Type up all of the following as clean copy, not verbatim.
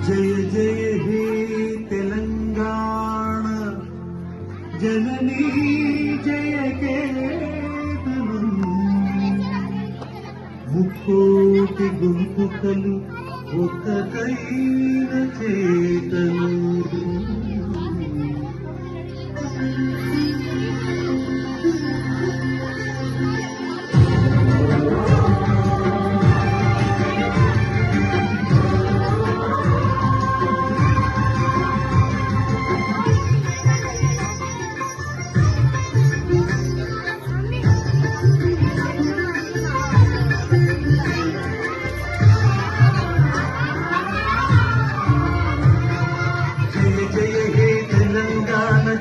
జయ జయ హే తెలంగాణ జననీ జయ కేతనం ముక్కోటి గొంతుకలు ఒక్కటైన చేతను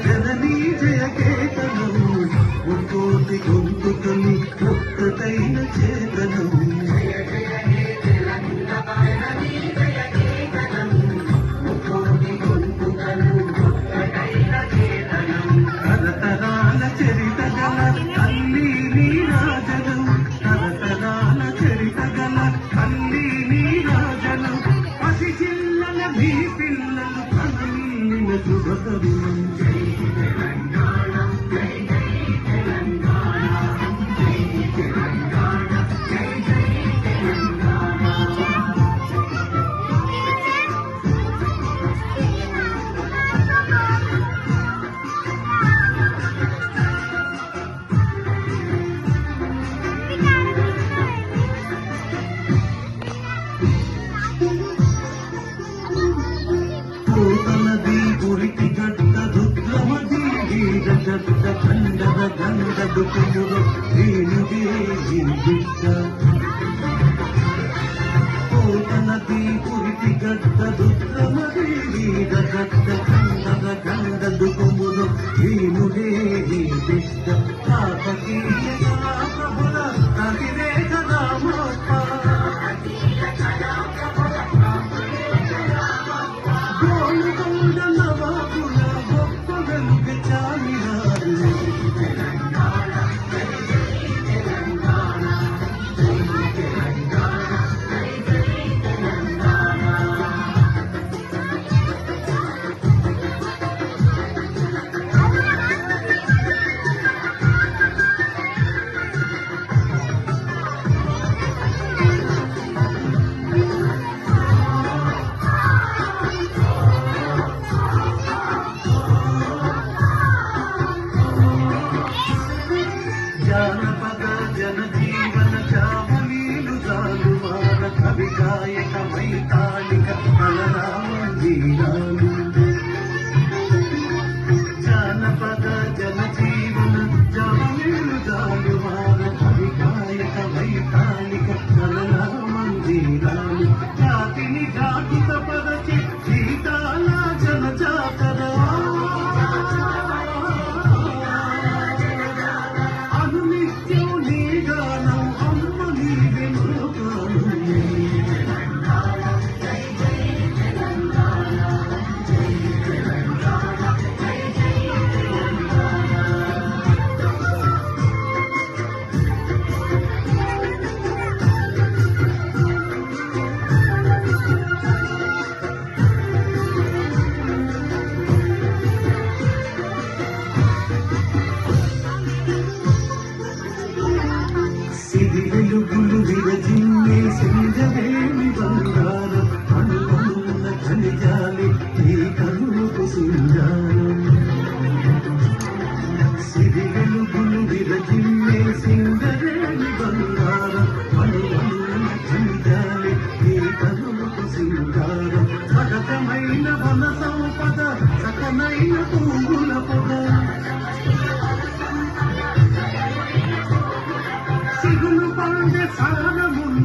జననీ జయ కేతనం ఒక్కోటి గొంతుకలు ఒక్కటైన చేతనం తరతరాల చరిత గల తల్లి నీరాజనం తరతరాల చరిత గల తల్లి నీరాజనం పసి చిల్లల మీ పిల్లలు కనీన శుభకరుణం ఉరికి గడ్డ రుద్రమది వీర గడ్డ గండద గండదు కుమురు వీణుడే బిడ్డ కోటనది ఉరికి గడ్డ రుద్రమది వీర గడ్డ గండద గండదు కుమురు వీణుడే బిడ్డ కాకతీయ కళాప్రభుల కవిరేఖ రామప్ప జానపద జనజీవన చామలీలు జాలువార కవి గాయక వైతాళిక బలరామీరాలు జానపద జనజీవన చామలీలు జాలువార కవి గాయక వైతాళిక బలరామీరాలు జాతిని జాతిత పరచి జీతాల జనజాతరా వెలుగులు విరజిన్నే సింగవేణి బంగారం అనుకున్న ఖనిజాలి ఈ కనులకు సింగారం సిరి వెలుగులు విరజిన్నే సింగవేణి బంగారం అనుకున్న ఖనిజాలి ఈ కనులకు సింగారం సహజమైన వనసం